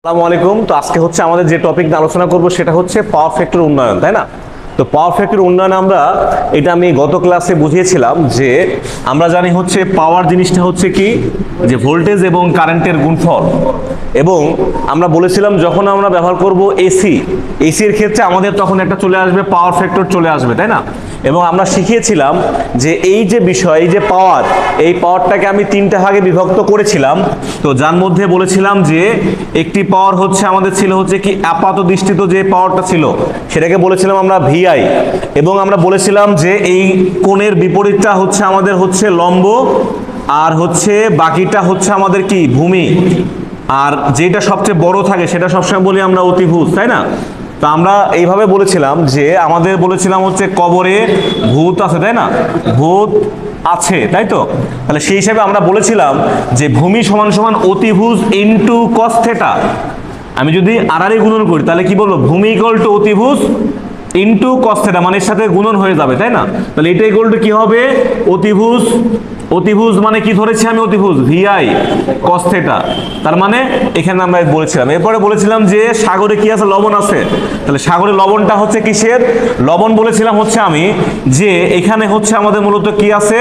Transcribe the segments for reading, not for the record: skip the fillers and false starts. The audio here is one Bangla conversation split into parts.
আসসালামু আলাইকুম। তো আজকে হচ্ছে আমাদের যে টপিক নিয়ে আলোচনা করব সেটা হচ্ছে পাওয়ার ফ্যাক্টর উন্নয়ন, তাই না? তো পাওয়ার ফ্যাক্টর উন্নয়ন এটা আমি গত ক্লাসে বুঝিয়েছিলাম যে আমরা জানি হচ্ছে পাওয়ার জিনিসটা হচ্ছে কি, যে ভোল্টেজ এবং কারেন্টের গুণফল। এবং আমরা বলেছিলাম যখন আমরা ব্যবহার করব এসির ক্ষেত্রে আমাদের তখন একটা চলে আসবে পাওয়ার ফ্যাক্টর চলে আসবে, তাই না? এবং আমরা শিখিয়েছিলাম যে এই যে বিষয়, এই যে পাওয়ার, এই পাওয়ারটাকে আমি তিনটা ভাগে বিভক্ত করেছিলাম। তো যার মধ্যে বলেছিলাম যে একটি পাওয়ার হচ্ছে আমাদের ছিল হচ্ছে কি আপাত দৃষ্টিত যে পাওয়ারটা ছিল সেটাকে বলেছিলাম আমরা ভিআই। এবং আমরা বলেছিলাম যে এই কোণের বিপরীতটা হচ্ছে আমাদের হচ্ছে লম্ব, আর হচ্ছে বাকিটা হচ্ছে আমাদের কি ভূমি, আর যেটা সবচেয়ে বড় থাকে সেটা সবসময় বলি আমরা অতিভুজ, তাই না? তো আমরা এইভাবে বলেছিলাম যে আমাদের বলেছিলাম হচ্ছে কবরে ভূত আছে, তাই না? ভূত আছে, তাই তো? তাহলে সেই হিসাবে আমরা বলেছিলাম যে ভূমি সমান সমান অতিভুজ ইনটু কস থিটা। আমি যদি আড়াআড়ি গুণন করি তাহলে কি বলবো, ভূমি ইকুয়াল টু অতিভুজ ইনটু কস থিটা, মানে এর সাথে গুণন হয়ে যাবে, তাই না? তাহলে এটা ইকুয়াল টু কি হবে, অতিভুজ। অতিভুজ মানে কি ধরেছি আমি, অতিভুজ ভিআই কস থিটা। তার মানে এখানে আমরা বলেছিলাম, এরপরে বলেছিলাম যে সাগরে কি আছে, লবণ আছে। তাহলে সাগরে লবণটা হচ্ছে কিসের লবণ, বলেছিলাম হচ্ছে আমি যে এখানে হচ্ছে আমাদের মূলত কি আছে,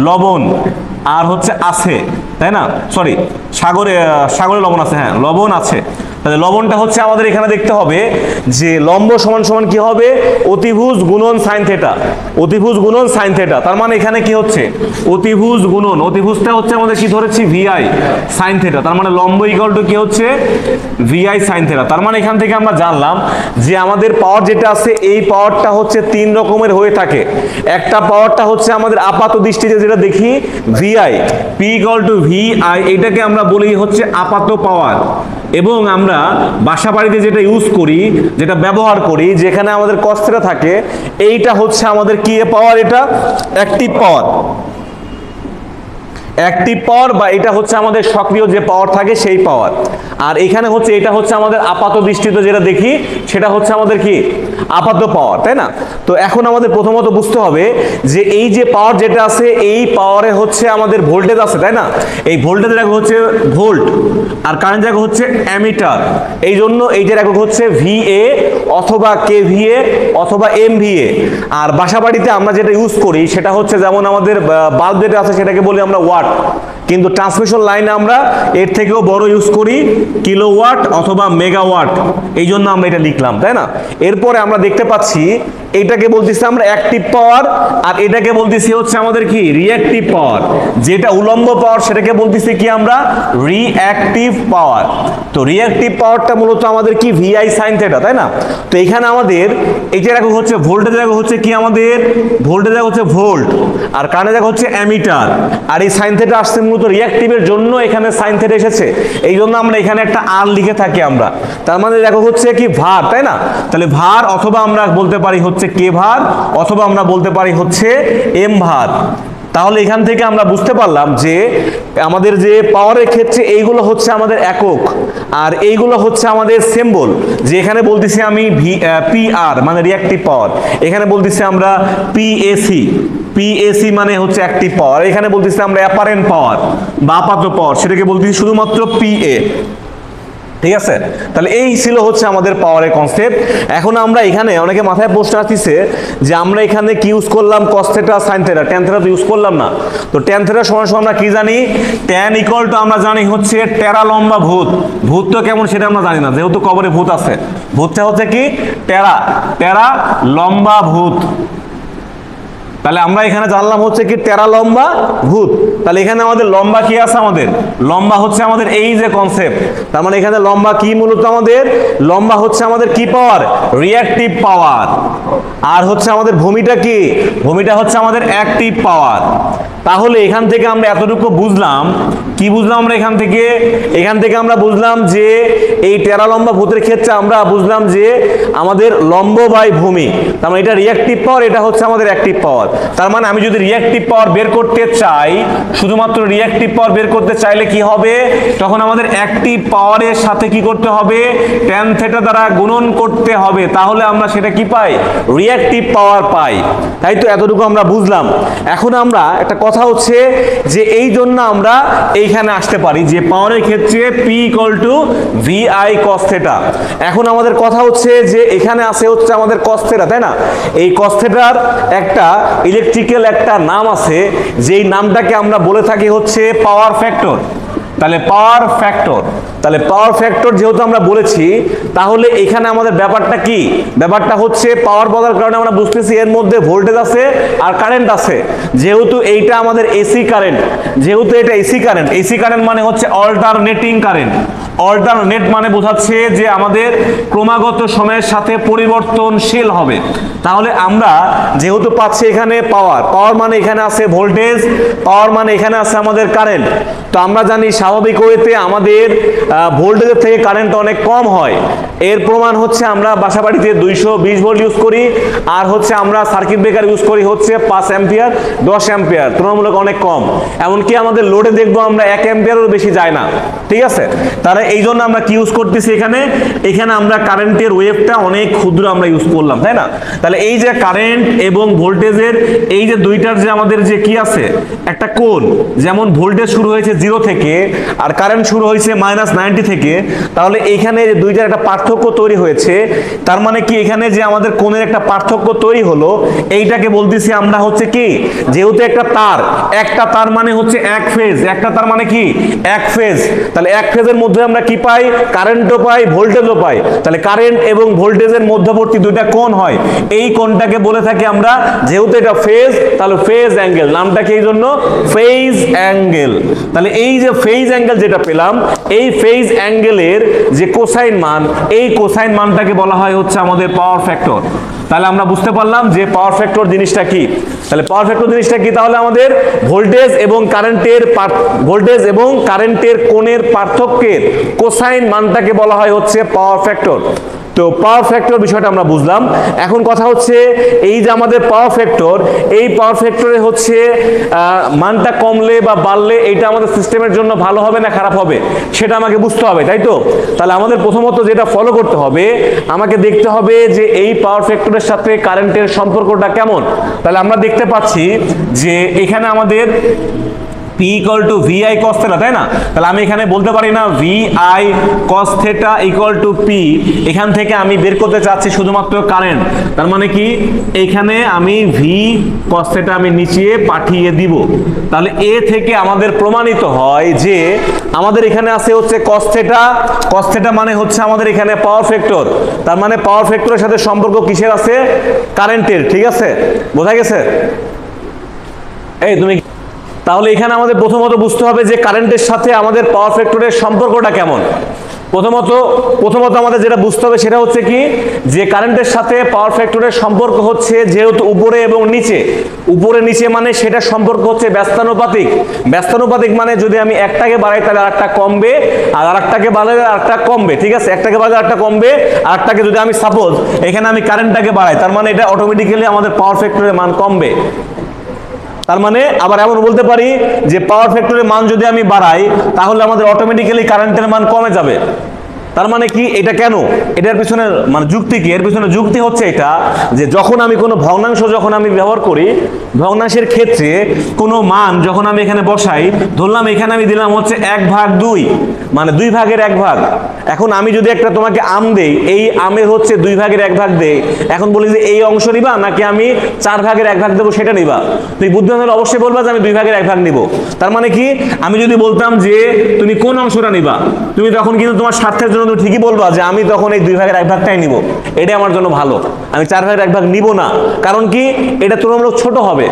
লবণ আর হচ্ছে আছে, তাই না? সরি, সাগরে লবণ আছে, হ্যাঁ লবণ আছে। তাহলে লবণটা হচ্ছে আমাদের এখানে দেখতে হবে যে লম্ব সমান সমান কি হবে, অতিভুজ গুণন সাইন থিটা। অতিভুজ গুণন সাইন থিটা, তার মানে এখানে কি হচ্ছে অতিভুজ গুণন, অতিভুজটা হচ্ছে আমাদের কি ধরেছি ভিআই সাইন থিটা, তার মানে লম্ব ইকুয়াল টু কি হচ্ছে ভিআই সাইন থিটা। তার মানে এখান থেকে আমরা জানলাম যে আমাদের পাওয়ার যেটা আছে এই পাওয়ারটা হচ্ছে তিন রকমের হয়ে থাকে। একটা পাওয়ারটা হচ্ছে আমাদের আপাত দৃষ্টিতে যেটা দেখি VI, P equal to VI, এটাকে আমরা বলি হচ্ছে আপাত পাওয়ার। এবং আমরা বাসা বাড়িতে যেটা ইউজ করি, যেটা ব্যবহার করি, যেখানে আমাদের কস থিটা থাকে, এইটা হচ্ছে আমাদের কি পাওয়ার, এটা অ্যাক্টিভ পাওয়ার। অ্যাক্টিভ পাওয়ার বা এটা হচ্ছে আমাদের সক্রিয় যে পাওয়ার থাকে সেই পাওয়ার। আর এখানে হচ্ছে এটা হচ্ছে আমাদের আপাত দৃষ্টিতে যেটা দেখি সেটা হচ্ছে আমাদের কি আপাত পাওয়ার, তাই না? তো এখন আমাদের প্রথমত বুঝতে হবে যে এই যে পাওয়ার যেটা আছে এই পাওয়ারে হচ্ছে আমাদের ভোল্টেজ আছে, তাই না? এই ভোল্টেজের একক হচ্ছে ভোল্ট, আর কারেন্টের একক হচ্ছে অ্যামিটার। এই জন্য এইটার একক হচ্ছে ভিএ অথবা কেভিএ অথবা এমভিএ। আর বাসা বাড়িতে আমরা যেটা ইউজ করি সেটা হচ্ছে যেমন আমাদের বাল্ব যেটা আছে সেটাকে বলি আমরা ওয়াট, কিন্তু ট্রান্সমিশন লাইনে আমরা এর থেকেও বড় ইউজ করি কিলোওয়াট অথবা মেগাওয়াট, এই জন্য আমরা এটা লিখলাম, তাই না? এরপরে আমরা দেখতে পাচ্ছি এটাকে বলতেছি আমরা অ্যাক্টিভ পাওয়ার, আর এটাকে বলতেছি হচ্ছে আমাদের কি রিঅ্যাক্টিভ পাওয়ার। যেটা উলম্ব পাওয়ার সেটাকে বলতেছি কি আমরা রিঅ্যাক্টিভ পাওয়ার। তো রিঅ্যাক্টিভ পাওয়ারটা মূলত আমাদের কি ভিআই সাইন থিটা, তাই না? তো এখানে আমাদের এটার একক হচ্ছে ভোল্টেজ, একক হচ্ছে কি আমাদের ভোল্টেজ একক হচ্ছে ভোল্ট, আর কারেন্টের একক হচ্ছে অ্যামিটার। আর এই সাইন থিটা আসছে মূলত রিঅ্যাক্টিভের জন্য, এখানে সাইন থিটা এসেছে, এই জন্য আমরা এখানে একটা আর লিখে থাকি আমরা। তার মানে একক হচ্ছে কি ভার, তাই না? তাহলে ভার, অথবা আমরা বলতে পারি হচ্ছে কে ভার, অথবা আমরা বলতে পারি হচ্ছে এম ভার। তাহলে এখান থেকে আমরা বুঝতে পারলাম যে আমাদের যে পাওয়ারের ক্ষেত্রে এইগুলো হচ্ছে আমাদের একক, আর এইগুলো হচ্ছে আমাদের সিম্বল। যে এখানে বলতেছি আমি পি আর মানে রিঅ্যাক্টিভ পাওয়ার, এখানে বলতেছি আমরা পিএসি মানে হচ্ছে অ্যাক্টিভ পাওয়ার, এখানে বলতেছি আমরা অ্যাপারেন্ট পাওয়ার বা আপাত পাওয়ার, সেটাকে বলতেছি শুধুমাত্র পিএ। ঠিক আছে? তাহলে এই ছিল হচ্ছে আমাদের পাওয়ারের কনসেপ্ট। এখন আমরা এখানে অনেকে মাথায় প্রশ্ন আসছে যে আমরা এখানে কি ইউজ করলাম, cos theta sine theta, tan theta তো ইউজ করলাম না। তো ট্যান থিটা সমান সমান আমরা কি জানি, ট্যান ইকুয়াল টু আমরা জানি হচ্ছে টেরা লম্বা ভূত। ভূত তো কেমন সেটা আমরা জানি না, যেহেতু কবরে ভূত আছে। ভূতটা হচ্ছে কি টেরা লম্বা ভূত। তাহলে আমরা এখানে জানলাম হচ্ছে কি টেরা লম্বা ভূত। তাহলে এখানে আমাদের লম্বা কি আছে, আমাদের লম্বা হচ্ছে আমাদের এই যে কনসেপ্ট। তার মানে এখানে লম্বা কি, মূলত আমাদের লম্বা হচ্ছে আমাদের কি পাওয়ার, রিঅ্যাক্টিভ পাওয়ার। আর হচ্ছে আমাদের ভূমিটা কি, ভূমিটা হচ্ছে আমাদের অ্যাক্টিভ পাওয়ার। তাহলে এখান থেকে আমরা এতটুকু বুঝলাম, কি বুঝলাম আমরা এখান থেকে আমরা বুঝলাম যে এই টেরা লম্বা ভূতের ক্ষেত্রে আমরা বুঝলাম যে আমাদের লম্ব বাই ভূমি, তার মানে এটা রিঅ্যাক্টিভ পাওয়ার, এটা হচ্ছে আমাদের অ্যাক্টিভ পাওয়ার। তার মানে আমি যদি রিঅ্যাক্টিভ পাওয়ার বের করতে চাই, শুধুমাত্র রিঅ্যাক্টিভ পাওয়ার বের করতে চাইলে কি হবে, তখন আমাদের অ্যাক্টিভ পাওয়ারের সাথে কি করতে হবে, tan থিটা দ্বারা গুণন করতে হবে, তাহলে আমরা সেটা কি পাই, রিঅ্যাক্টিভ পাওয়ার পাই। তাই তো, এতটুকু আমরা বুঝলাম। এখন আমরা একটা কথা হচ্ছে যে এই জন্য আমরা এইখানে আসতে পারি যে পাওয়ারের ক্ষেত্রে P = VI cos থিটা। এখন আমাদের কথা হচ্ছে যে এখানে আছে হচ্ছে আমাদের cos থিটা, তাই না? এই cos থিটার একটা ইলেকট্রিক্যাল একটা নাম আছে, যেই নামটাকে আমরা বলে থাকি হচ্ছে পাওয়ার ফ্যাক্টর। তাহলে পাওয়ার ফ্যাক্টর যেহেতু আমরা বলেছি, তাহলে এখানে আমাদের ব্যাপারটা কি, ব্যাপারটা হচ্ছে পাওয়ার বলার কারণে আমরা বুঝতেছি এর মধ্যে ভোল্টেজ আছে আর কারেন্ট আছে। যেহেতু এইটা আমাদের এসি কারেন্ট, যেহেতু এটা এসি কারেন্ট মানে হচ্ছে অল্টারনেটিং কারেন্ট। অল্টারনেট মানে বোঝাচ্ছে যে আমাদের ক্রমাগত সময়ের সাথে পরিবর্তনশীল হবে। তাহলে আমরা যেহেতু পাচ্ছি এখানে পাওয়ার মানে এখানে আছে ভোল্টেজ, পাওয়ার মানে এখানে আছে আমাদের কারেন্ট। তো আমরা জানি স্বাভাবিক ওয়েতে আমাদের ভোল্টেজের থেকে কারেন্ট অনেক কম হয়। এর প্রমাণ হচ্ছে আমরা বাসাবাড়িতে 220 ভোল্ট ইউজ করি, আর হচ্ছে আমরা সার্কিট ব্রেকার ইউজ করি হচ্ছে 5 অ্যাম্পিয়ার 10 অ্যাম্পিয়ার, তুলনামূলক অনেক কম। এমনকি আমাদের লোডে দেখবো আমরা 1 অ্যাম্পিয়ারেরও বেশি যায় না, ঠিক আছে? তাহলে এই জন্য আমরা কি ইউজ করতেছি এখানে আমরা কারেন্টের ওয়েভটা অনেক ক্ষুদ্র আমরা ইউজ করলাম, তাই না? তাহলে এই যে কারেন্ট এবং ভোল্টেজের এই যে দুইটার যে আমাদের যে কি আছে একটা কোণ, যেমন ভোল্টেজ শুরু হয়েছে 0 থেকে আর কারেন্ট শুরু হয়েছে -90 থেকে, তাহলে এইখানে যে দুইটার একটা পার্থক্য তৈরি হয়েছে। তার মানে কি এখানে যে আমাদের কোণের একটা পার্থক্য তৈরি হলো, এইটাকে বলতেছি আমরা হচ্ছে কি, যেহেতু একটা তার মানে হচ্ছে এক ফেজ, একটা তার মানে কি এক ফেজ। তাহলে এক ফেজের মধ্যে আমরা কি পাই, কারেন্টও পাই ভোল্টেজও পাই। তাহলে কারেন্ট এবং ভোল্টেজের মধ্যবর্তী দুইটা কোণ হয়, এই কোণটাকে বলে থাকি আমরা, যেহেতু এটা ফেজ তাহলে ফেজ অ্যাঙ্গেল, নামটা কি এই জন্য ফেজ অ্যাঙ্গেল। তাহলে এই যে ফেজ অ্যাঙ্গেল যেটা পেলাম, এই ফেজ অ্যাঙ্গেলের যে কোসাইন মান, এই কোসাইন মানটাকে বলা হয় হচ্ছে আমাদের পাওয়ার ফ্যাক্টর। তাহলে আমরা বুঝতে পারলাম যে পাওয়ার ফ্যাক্টর জিনিসটা কি। তাহলে পাওয়ার ফ্যাক্টর জিনিসটা কি, তাহলে আমাদের ভোল্টেজ এবং কারেন্টের কোণের পার্থক্যের কোসাইন মানটাকে বলা হয় হচ্ছে পাওয়ার ফ্যাক্টর। তো পাওয়ার ফ্যাক্টর বিষয়টা আমরা বুঝলাম। এখন কথা হচ্ছে এই যে আমাদের পাওয়ার ফ্যাক্টর, এই পাওয়ার ফ্যাক্টরে হচ্ছে মানটা কমলে বা বাড়লে এইটা আমাদের সিস্টেমের জন্য ভালো হবে না খারাপ হবে, সেটা আমাকে বুঝতে হবে, তাই তো? তাহলে আমাদের প্রথমত যেটা ফলো করতে হবে, আমাকে দেখতে হবে যে এই পাওয়ার ফ্যাক্টরের সাথে কারেন্টের সম্পর্কটা কেমন। তাহলে আমরা দেখতে পাচ্ছি যে এখানে আমাদের P = VI cos θ, তাই না? তাহলে আমি এখানে বলতে পারি না VI cos θ = P, এখান থেকে আমি বের করতে চাচ্ছি শুধুমাত্র কারেন্ট। তার মানে কি এখানে আমি V cos θ আমি নিচে পাঠিয়ে দিব। তাহলে এ থেকে আমাদের প্রমাণিত হয় যে আমাদের এখানে আছে হচ্ছে cos θ মানে হচ্ছে আমাদের এখানে পাওয়ার ফ্যাক্টর। তার মানে পাওয়ার ফ্যাক্টরের সাথে সম্পর্ক কিসের আছে, কারেন্টের, ঠিক আছে? বোঝা গেছে? এই তুমি, তাহলে এখানে আমাদের প্রথমত বুঝতে হবে যে কারেন্টের সাথে আমাদের পাওয়ার ফ্যাক্টরের সম্পর্কটা কেমন। প্রথমত আমাদের যেটা বুঝতে হবে সেটা হচ্ছে কি, যে কারেন্টের সাথে পাওয়ার ফ্যাক্টরের সম্পর্ক হচ্ছে যেহেতু উপরে এবং নিচে, উপরে নিচে মানে সেটা সম্পর্ক হচ্ছে ব্যস্তানুপাতিক মানে যদি আমি একটাকে বাড়াই তাহলে আরেকটা কমবে, আর আরেকটাকে বাড়ালে আরেকটা কমবে, ঠিক আছে? একটাকে বাড়ালে আরেকটা কমবে, আরেকটাকে যদি আমি সাপোজ এখানে আমি কারেন্টটাকে বাড়াই, তার মানে এটা অটোমেটিক্যালি আমাদের পাওয়ার ফ্যাক্টরের মান কমবে। তার মানে আবার এমন বলতে পারি যে পাওয়ার ফ্যাক্টরের মান যদি আমি বাড়াই তাহলে আমাদের অটোমেটিক্যালি কারেন্টের মান কমে যাবে। তার মানে কি, এটা কেন, এটার পিছনে মানে যুক্তি কি? এর পিছনে যুক্তি হচ্ছে এটা যে যখন আমি কোনো ভগ্নাংশ যখন আমি ব্যবহার করি, ভগ্নাংশের ক্ষেত্রে কোনো মান যখন আমি এখানে বসাই, ধরলাম এখানে আমি দিলাম হচ্ছে 1/2, মানে 2 ভাগের 1 ভাগ। এখন আমি যদি একটা তোমাকে আম দেই, এই আমের হচ্ছে 2 ভাগের 1 ভাগ দেই, এখন বলি যে এই অংশ নিবা নাকি আমি 4 ভাগের 1 ভাগ দেবো সেটা নিবা, তুমি বুদ্ধিমান হলে অবশ্যই বলবা যে আমি 2 ভাগের 1 ভাগ নিব। তার মানে কি, আমি যদি বলতাম যে তুমি কোন অংশটা নিবা, তুমি তখন কিন্তু তোমার স্বার্থের জন্য তুমি ঠিকই বলবা যে আমি তখন এই 2 ভাগের 1 ভাগটাই নিব, এটা আমার জন্য ভালো, আমি 4 ভাগের 1 ভাগ নিব না। কারণ কি, এটা তুলনামূলক ছোট হবে।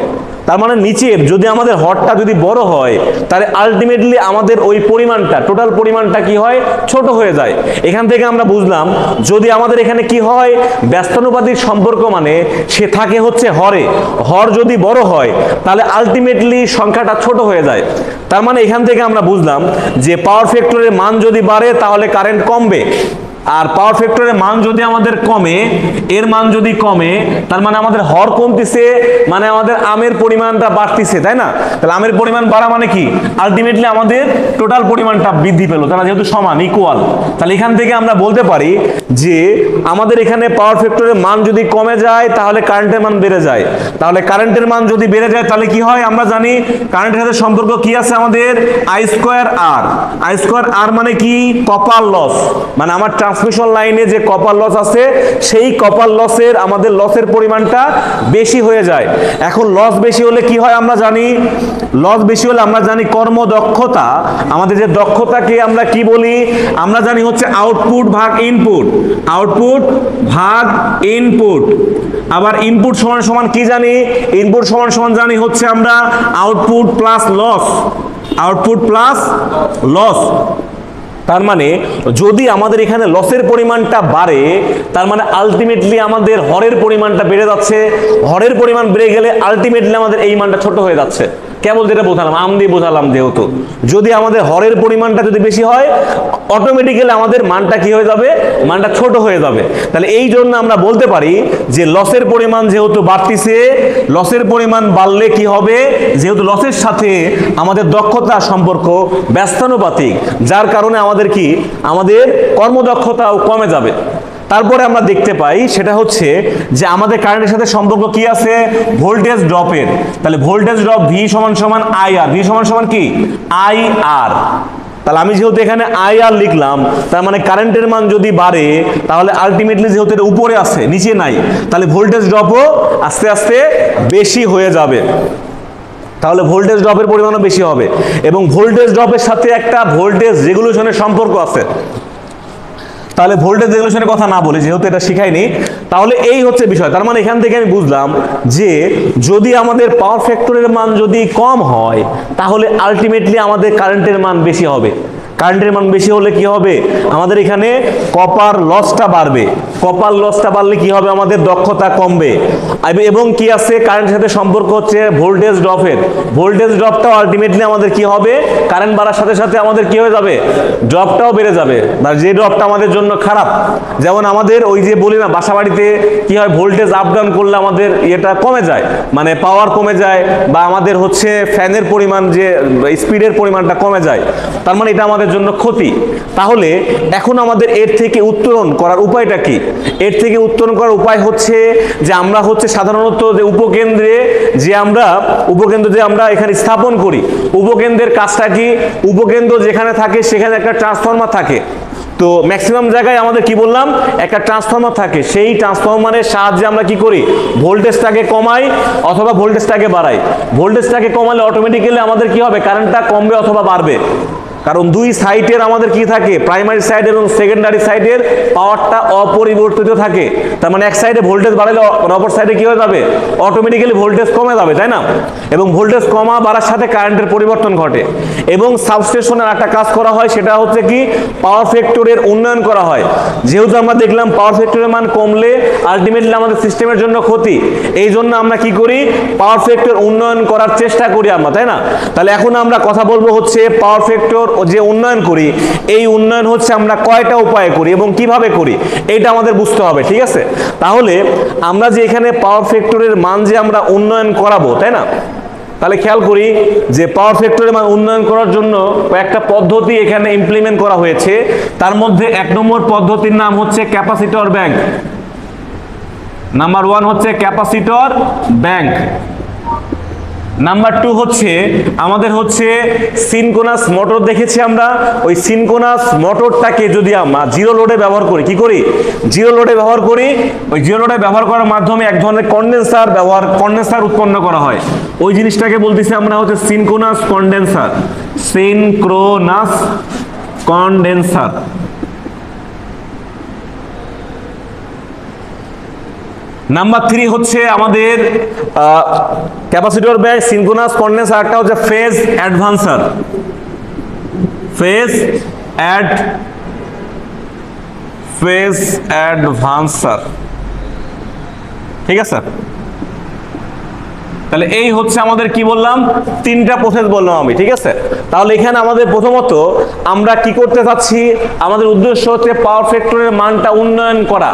তার মানে নিচের যদি আমাদের হরটা যদি বড় হয়, তাহলে আলটিমেটলি আমাদের ওই পরিমাণটা, টোটাল পরিমাণটা কি হয়, ছোট হয়ে যায়। এখান থেকে আমরা বুঝলাম যদি আমাদের এখানে কি হয়, ব্যস্তানুপাতিক সম্পর্ক মানে সে থাকে হচ্ছে হরে, হর যদি বড় হয় তাহলে আলটিমেটলি সংখ্যাটা ছোট হয়ে যায়। তার মানে এখান থেকে আমরা বুঝলাম যে পাওয়ার ফ্যাক্টরের মান যদি বাড়ে তাহলে কারেন্ট কমবে, আর পাওয়ার ফ্যাক্টরের মান যদি আমাদের কমে, এর মান যদি কমে, তার মানে আমাদের হর কমতেছে, মানে আমাদের আমের পরিমাণটা বাড়তিছে, তাই না? তাহলে আমের পরিমাণ বাড়া মানে কি, আলটিমেটলি আমাদের টোটাল পরিমাণটা বৃদ্ধি পেল, তারা যেহেতু সমান ইকুয়াল। তাহলে এখান থেকে আমরা বলতে পারি যে আমাদের এখানে পাওয়ার ফ্যাক্টরের মান যদি কমে যায় তাহলে কারেন্টের মান বেড়ে যায়। তাহলে কারেন্টের মান যদি বেড়ে যায় তাহলে কি হয়, আমরা জানি কারেন্টের সাথে সম্পর্ক কি আছে আমাদের, I square R. I square R মানে কি, কপার লস, মানে আমার ট্রান্সমিশন লাইনে যে কপার লস আছে সেই কপার লসের আমাদের লসের পরিমাণটা বেশি হয়ে যায়। এখন লস বেশি হলে কি হয় আমরা জানি, লস বেশি হলে আমরা জানি কর্মদক্ষতা, আমাদের যে দক্ষতাকে আমরা কি বলি, আমরা জানি হচ্ছে আউটপুট ভাগ ইনপুট, আউটপুট ভাগ ইনপুট। আবার ইনপুট সমান সমান কি জানি, ইনপুট সমান সমান জানি হচ্ছে আমরা output plus loss, output plus loss. তার মানে যদি আমাদের এখানে লসের পরিমাণটা বাড়ে তার মানে আলটিমেটলি আমাদের হরের পরিমাণটা বেড়ে যাচ্ছে, হরের পরিমাণ বেড়ে গেলে আলটিমেটলি আমাদের এই মানটা ছোট হয়ে যাচ্ছে। কেবল যেটা বোঝালাম, আম দিয়ে বোঝালাম, যেহেতু যদি আমাদের হরের পরিমাণটা যদি বেশি হয় অটোমেটিক্যালি আমাদের মানটা কি হয়ে যাবে, মানটা ছোট হয়ে যাবে। তাহলে এই জন্য আমরা বলতে পারি যে লসের পরিমাণ যেহেতু বাড়তিছে, লসের পরিমাণ বাড়লে কি হবে, যেহেতু লসের সাথে আমাদের দক্ষতা সম্পর্ক ব্যস্তানুপাতিক, যার কারণে আমাদের কি, আমাদের কর্মদক্ষতাও কমে যাবে। তারপরে আমরা দেখতে পাই সেটা হচ্ছে যে আমাদের কারেন্টের সাথে সম্পর্ক কি আছে, ভোল্টেজ ড্রপের। তাহলে ভোল্টেজ ড্রপ ভি সমান সমান আই আর, ভি সমান সমান কি, আই আর। তাহলে আমি যেহেতু এখানে আই আর লিখলাম, তার মানে কারেন্টের মান যদি বাড়ে তাহলে আলটিমেটলি যেহেতু এটা উপরে আছে নিচে নাই, তাহলে ভোল্টেজ ড্রপও আস্তে আস্তে বেশি হয়ে যাবে। তাহলে ভোল্টেজ ড্রপের পরিমাণও বেশি হবে, এবং ভোল্টেজ ড্রপের সাথে একটা ভোল্টেজ রেগুলেশনের সম্পর্ক আছে। তাহলে ভোল্টেজ রেগুলেশনের কথা না বলে, যেহেতু এটা শিখাইনি, তাহলে এই হচ্ছে বিষয়। তার মানে এখান থেকে আমি বুঝলাম যে যদি আমাদের পাওয়ার ফ্যাক্টরের মান যদি কম হয় তাহলে আলটিমেটলি আমাদের কারেন্টের মান বেশি হবে। কারেন্টের মান বেশি হলে কি হবে, আমাদের এখানে কপার লসটা বাড়বে, কপার লসটা বাড়লে কি হবে, আমাদের দক্ষতা কমবে। এবং কি আছে, কারেন্টের সাথে সম্পর্ক হচ্ছে ভোল্টেজ ড্রপের, ভোল্টেজ ড্রপটাও আলটিমেটলি আমাদের কি হবে, কারেন্ট বাড়ার সাথে সাথে আমাদের কি হয়ে যাবে, ড্রপটাও বেড়ে যাবে, বা যে ড্রপটা আমাদের জন্য খারাপ। যেমন আমাদের ওই যে বলি না বাসা বাড়িতে কি হয়, ভোল্টেজ আপ ডাউন করলে আমাদের এটা কমে যায়, মানে পাওয়ার কমে যায়, বা আমাদের হচ্ছে ফ্যানের পরিমাণ যে স্পিডের পরিমাণটা কমে যায়, তার মানে এটা আমাদের জন্য ক্ষতি। তাহলে এখন আমাদের এর থেকে উত্তরণ করার উপায়টা কি, এর থেকে উত্তরণ করার উপায় হচ্ছে যে আমরা হচ্ছে সাধারণত যে উপকেন্দ্রে যে আমরা এখানে স্থাপন করি, উপকেন্দ্রের কাজটা কি, উপকেন্দ্র যেখানে থাকে সেখানে একটা ট্রান্সফরমার থাকে। তো ম্যাক্সিমাম জায়গায় আমাদের কি বললাম, একটা ট্রান্সফরমার থাকে, সেই ট্রান্সফরমারের সাহায্যে আমরা কি করি, ভোল্টেজটাকে কমাই অথবা ভোল্টেজটাকে বাড়াই। ভোল্টেজটাকে কমালে অটোমেটিক্যালি আমাদের কি হবে, কারেন্টটা কমবে অথবা বাড়বে, কারণ দুই সাইডের আমাদের কি থাকে, প্রাইমারি সাইড এবং সেকেন্ডারি সাইডের পাওয়ারটা অপরিবর্তিত থাকে। তার মানে এক সাইডে ভোল্টেজ বাড়ালে অপর সাইডে কি হয়ে যাবে, অটোমেটিক্যালি ভোল্টেজ কমে যাবে, তাই না? এবং ভোল্টেজ কমা বাড়ার সাথে কারেন্টের পরিবর্তন ঘটে। এবং সাবস্টেশনের একটা কাজ করা হয়, সেটা হচ্ছে কি, পাওয়ার ফ্যাক্টরের উন্নয়ন করা হয়। যেহেতু আমরা দেখলাম পাওয়ার ফ্যাক্টরের মান কমলে আলটিমেটলি আমাদের সিস্টেমের জন্য ক্ষতি, এই জন্য আমরা কি করি, পাওয়ার ফ্যাক্টর উন্নয়ন করার চেষ্টা করি আমরা, তাই না? তাহলে এখন আমরা কথা বলবো হচ্ছে পাওয়ার ফ্যাক্টর যে উন্নয়ন করি, এই উন্নয়ন হচ্ছে আমরা কয়টা উপায়ে করি এবং কিভাবে করি, এটা আমাদের বুঝতে হবে, ঠিক আছে? তাহলে আমরা যে এখানে পাওয়ার ফ্যাক্টরের মান যে আমরা উন্নয়ন করাবো, তাই না? তাহলে খেয়াল করি যে পাওয়ার ফ্যাক্টরের মান উন্নয়ন করার জন্য কয়েকটা পদ্ধতি এখানে ইমপ্লিমেন্ট করা হয়েছে। তার মধ্যে 1 নম্বর পদ্ধতির নাম হচ্ছে ক্যাপাসিটর ব্যাংক। নাম্বার 1 হচ্ছে ক্যাপাসিটর ব্যাংক। নাম্বার 2 হচ্ছে আমাদের হচ্ছে সিনক্রোনাস মোটর দেখেছি আমরা, ওই সিনক্রোনাস মোটরটাকে যদি আমরা জিরো লোডে ব্যবহার করি, কি করি, জিরো লোডে ব্যবহার করি, ওই জিরো লোডে ব্যবহার করার মাধ্যমে এক ধরনের কন্ডেন্সার উৎপন্ন করা হয়। ওই জিনিসটাকে বলতেছি আমরা হচ্ছে synchronous condenser, synchronous condenser. Number 3 হচ্ছে আমাদের ক্যাপাসিটর ব্যাংক, সিনক্রোনাস কন্ডেন্সার, একটা হচ্ছে ফেজ অ্যাডভান্সার, ফেজ অ্যাডভান্সার, ঠিক আছে? তাহলে এই হচ্ছে আমাদের কি বললাম, তিনটা প্রসেস বললাম আমি, ঠিক আছে। তাহলে এখানে আমাদের প্রথমত আমরা কি করতে চাচ্ছি, আমাদের উদ্দেশ্য হচ্ছে পাওয়ার ফ্যাক্টরের মানটা উন্নয়ন করা।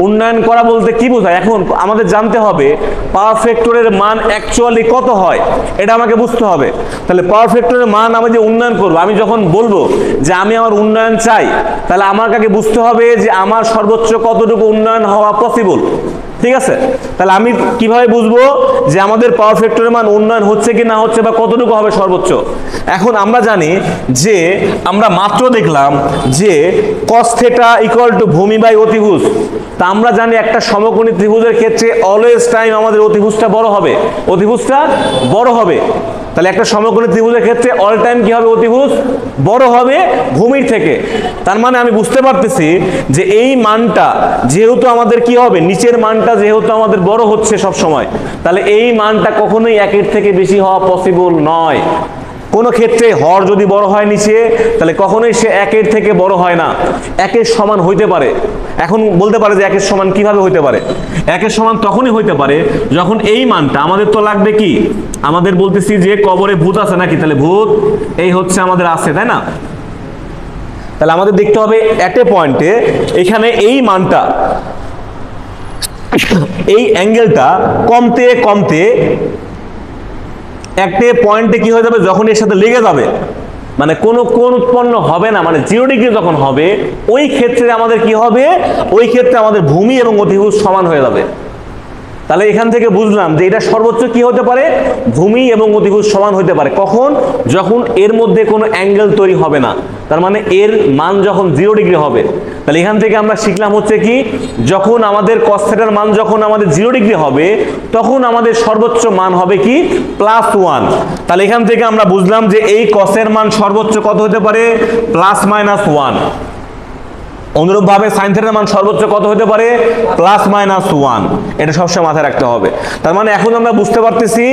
উন্নয়ন করা বলতে কি বোঝায়, এখন আমাদের জানতে হবে পাওয়ার ফ্যাক্টরের মান অ্যাকচুয়ালি কত হয়, এটা আমাকে বুঝতে হবে। তাহলে পাওয়ার ফ্যাক্টরের মান আমি যে উন্নয়ন করবো, আমি যখন বলবো যে আমি আমার উন্নয়ন চাই, তাহলে আমার কাছে বুঝতে হবে যে আমার সর্বোচ্চ কতটুকু উন্নয়ন হওয়া পসিবল, ঠিক আছে। তাহলে আমি কিভাবে বুঝবো যে আমাদের পাওয়ার ফ্যাক্টরের মান উন্নয়ন হচ্ছে কি না হচ্ছে, বা কতটুকু হবে সর্বোচ্চ। এখন আমরা জানি যে আমরা মাত্র দেখলাম যে cos θ = ভূমি বাই অতিভুজ। তা আমরা জানি একটা সমকোণী ত্রিভুজের ক্ষেত্রে অলওয়েজ টাইম আমাদের অতিভুজটা বড় হবে, অতিভুজটা বড় হবে। তাহলে একটা সমকোণী ত্রিভুজের ক্ষেত্রে অল টাইম কি হবে, অতিভুজ বড় হবে ভূমির থেকে। তার মানে আমি বুঝতে পারতেছি যে এই মানটা যেহেতু আমাদের কি হবে, নিচের মানটা যেহেতু আমাদের বড় হচ্ছে সব সময়, তাহলে এই মানটা কখনোই একের থেকে বেশি হওয়া পসিবল নয়। কোনো ক্ষেত্রে হর যদি বড় হয় নিচে, তাহলে কখনোই সে একের থেকে বড় হয় না, একের সমান হইতে পারে। এখন বলতে পারে যে একের সমান কিভাবে হইতে পারে, একের সমান তখনই হইতে পারে যখন এই মানটা আমাদের তো লাগবে কি, আমাদের বলতেছি যে কবরে ভূত আছে নাকি, তাহলে ভূত এই হচ্ছে আমাদের আছে, তাই না। তাহলে আমাদের দেখতে হবে এট এ পয়েন্টে এখানে এই মানটা, এই অ্যাঙ্গেলটা কমতে কমতে একটা পয়েন্টে কি হয়ে যাবে, যখন এর সাথে লেগে যাবে, মানে কোনো কোণ উৎপন্ন হবে না, মানে 0 ডিগ্রি যখন হবে, ওই ক্ষেত্রে আমাদের কি হবে, ওই ক্ষেত্রে আমাদের ভূমি এবং অতিভুজ সমান হয়ে যাবে। তাহলে এখান থেকে বুঝলাম যে এটা সর্বোচ্চ কি হতে পারে, ভূমি এবং অতিভুজ সমান হতে পারে। কখন, যখন এর মধ্যে কোনো অ্যাঙ্গেল তৈরি হবে না, তার মানে এর মান যখন 0 ডিগ্রি হবে। তাহলে এখান থেকে আমরা শিখলাম হচ্ছে কি, যখন আমাদের cos θ এর মান যখন আমাদের 0 ডিগ্রি হবে, তখন আমাদের সর্বোচ্চ মান হবে কি +1। তাহলে এখান থেকে আমরা বুঝলাম যে এই cos এর মান সর্বোচ্চ কত হতে পারে, +-1। অনুরূপভাবে sin θ এর মান সর্বোচ্চ কত হতে পারে, +-1। এটা সবসময় মাথায় রাখতে হবে। তার মানে এখন আমরা বুঝতে পারতেছি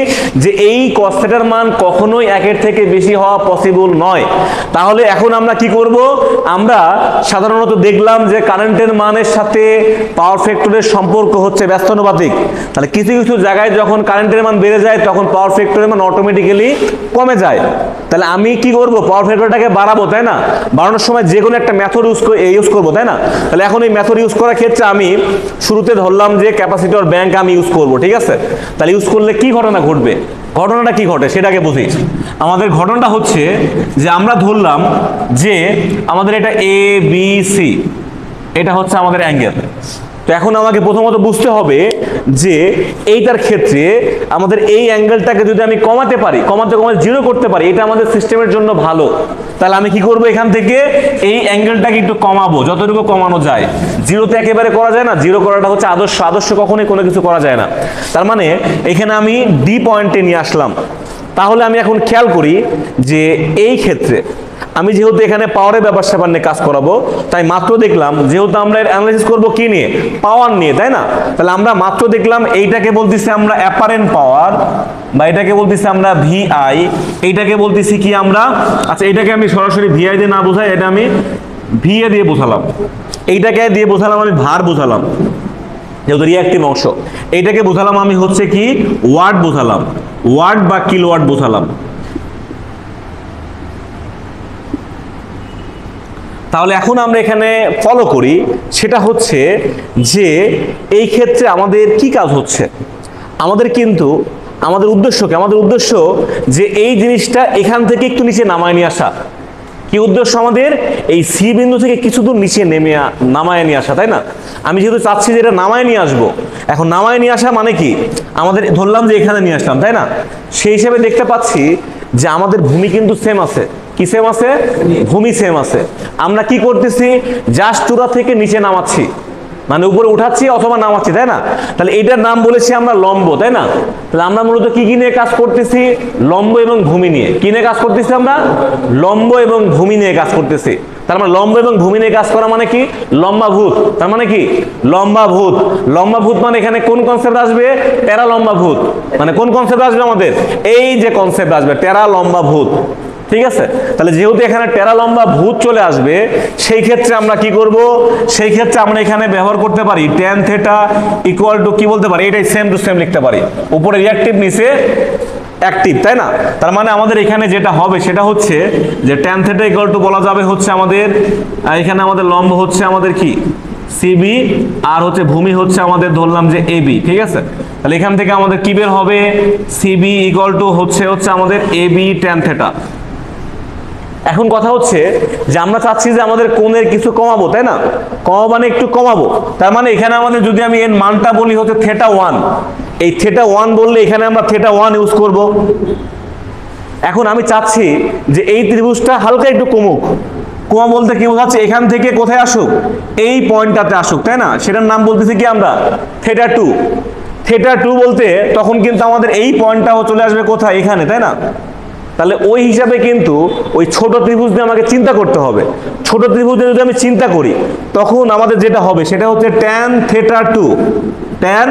যে এই cos θ এর মান কখনোই একের থেকে বেশি হওয়া পসিবল নয়। তাহলে এখন আমরা কি করব, আমরা সাধারণত দেখলাম যে কারেন্টের মানের সাথে পাওয়ার ফ্যাক্টরের সম্পর্ক হচ্ছে ব্যস্তানুপাতিক। তাহলে কিছু কিছু জায়গায় যখন কারেন্টের মান বেড়ে যায়, তখন পাওয়ার ফ্যাক্টরের মান অটোমেটিক্যালি কমে যায়। তাহলে আমি কি করব, পাওয়ার ফ্যাক্টরটাকে বাড়াবো, তাই না। বাড়ানোর সময় যে কোনো একটা মেথড ইউজ করবো, তাই না। তাহলে এখন এই মেথড ইউজ করার ক্ষেত্রে আমি শুরুতে ধরলাম যে ক্যাপাসিটর ব্যাংক আমি ইউজ করব, ঠিক আছে। তাহলে ইউজ করলে কি ঘটনা ঘটবে, ঘটনাটা কি ঘটে সেটাকে বুঝি। আমাদের ঘটনাটা হচ্ছে যে আমরা ধরলাম যে আমাদের এটা ABC, এটা হচ্ছে আমাদের অ্যাঙ্গেল। তো এখন আমাকে প্রথমত বুঝতে হবে যে এইটার ক্ষেত্রে আমাদের এই অ্যাঙ্গেলটাকে যদি আমি কমাতে পারি, কমাতে 0 করতে পারি, এটা আমাদের সিস্টেমের জন্য ভালো। তাহলে আমি কি করব, এখান থেকে এই অ্যাঙ্গেলটাকে একটু কমাবো, যতটুকু কমানো যায়। 0তে একেবারে করা যায় না, 0 করাটা হচ্ছে আদর্শ, আদর্শ কখনোই কোনো কিছু করা যায় না। তার মানে এখানে আমি ডি পয়েন্টে নিয়ে আসলাম। তাহলে আমি এখন খেয়াল করি যে এই ক্ষেত্রে আমি যেহেতু এখানে পাওয়ারের ব্যাপার স্যাপার নিয়ে কাজ করাবো, তাই মাত্র দেখলাম যেহেতু আমরা অ্যানালাইসিস করব কি নিয়ে, পাওয়ার নিয়ে, তাই না। তাহলে আমরা মাত্র দেখলাম এইটাকে বলতেছি আমরা অ্যাপারেন্ট পাওয়ার, বা এটাকে বলতেছি আমরা ভিআই, এইটাকে বলতেছি কি আমরা, আচ্ছা এটাকে আমি সরাসরি ভিআই দিয়ে না বোঝাই, এটা আমি ভিএ দিয়ে বোঝালাম, এইটাকে দিয়ে বোঝালাম আমি ভার বোঝালাম, যেহেতু রিঅ্যাক্টিভ অংশ। এইটাকে বোঝালাম আমি হচ্ছে কি ওয়াট বোঝালাম, ওয়াট বা কিলোওয়াট বোঝালাম। তাহলে এখন আমরা এখানে ফলো করি, সেটা হচ্ছে যে এই ক্ষেত্রে আমাদের কি কাজ হচ্ছে, আমাদের কিন্তু আমাদের উদ্দেশ্য কি, আমাদের উদ্দেশ্য যে এই জিনিসটা এখান থেকে একটু নিচে নামায় নিয়ে আসা। কি উদ্দেশ্য আমাদের, এই সি বিন্দু থেকে কিছু দূর নিচে নামায় নিয়ে আসা, তাই না। আমি যেহেতু চাচ্ছি যে এটা নামায় নিয়ে আসবো, এখন নামায় নিয়ে আসা মানে কি, আমাদের ধরলাম যে এখানে নিয়ে আসলাম, তাই না। সেই হিসেবে দেখতে পাচ্ছি যে আমাদের ভূমি কিন্তু সেম আছে, কি সেম আছে, ভূমি সেম আছে। আমরা কি করতেছি, জাস্ট চূড়া থেকে নিচে নামাচ্ছি, মানে উপরে উঠাচ্ছি অথবা নামাচ্ছি, তাই না। তাহলে এটার নাম বলেছি আমরা লম্ব, তাই না। তাহলে আমরা মূলত কি নিয়ে কাজ করতেছি, লম্ব এবং ভূমি নিয়ে। কি নিয়ে কাজ করতেছি আমরা, লম্ব এবং ভূমি নিয়ে কাজ করতেছি। তার মানে লম্ব এবং ভূমি নিয়ে কাজ করা মানে কি, লম্বাভূত। তার মানে কি, লম্বাভূত। লম্বাভূত মানে এখানে কোন কনসেপ্ট আসবে, প্যারালম্বাভূত। মানে কোন কনসেপ্ট আসবে আমাদের, এই যে কনসেপ্ট আসবে প্যারালম্বাভূত, ঠিক আছে, তাহলে যেহেতু এখানে টেরা লম্বা ভূত চলে আসবে, সেই ক্ষেত্রে আমরা কি করব, সেই ক্ষেত্রে আমরা এখানে ব্যবহার করতে পারি tan থিটা ইকুয়াল টু কি বলতে পারি, এটাই সেম টু সেম লিখতে পারি, উপরে রিঅ্যাকটিভ নিচে অ্যাক্টিভ, তাই না? তার মানে আমাদের এখানে যেটা হবে সেটা হচ্ছে যে tan থিটা ইকুয়াল টু বলা যাবে হচ্ছে আমাদের এখানে আমাদের লম্ব হচ্ছে আমাদের কি সিবি, আর হচ্ছে ভূমি হচ্ছে আমাদের ধরলাম যে এবি, ঠিক আছে? তাহলে এখান থেকে আমাদের কি বের হবে, সিবি ইকুয়াল টু হচ্ছে আমাদের এবি tan থিটা। এখন কথা হচ্ছে যে আমরা চাচ্ছি যে আমাদের কোণের কিছু কমাবো, তাই না? কমাবো মানে একটু কমাবো, তার মানে এখানে আমাদের যদি আমি এর মানটা বলি হচ্ছে থিটা 1, এই থিটা 1 বললে এখানে আমরা থিটা 1 ইউজ করব। এখন আমি চাচ্ছি যে এই ত্রিভুজটা হালকা একটু কমুক, কমা বলতে কি বোঝাচ্ছে, এখান থেকে কোথায় আসুক, এই পয়েন্টটাতে আসুক, তাই না? সেটার নাম বলতেছি কি আমরা থিটা 2। থিটা 2 বলতে তখন কিন্তু আমাদের এই পয়েন্টটাও চলে আসবে কোথায়, এখানে, তাই না? তাহলে ওই হিসাবে কিন্তু ওই ছোট ত্রিভুজ দিয়ে আমাকে চিন্তা করতে হবে। ছোট ত্রিভুজ দিয়ে যদি আমি চিন্তা করি তখন আমাদের যেটা হবে সেটা হচ্ছে tan থিটা 2, tan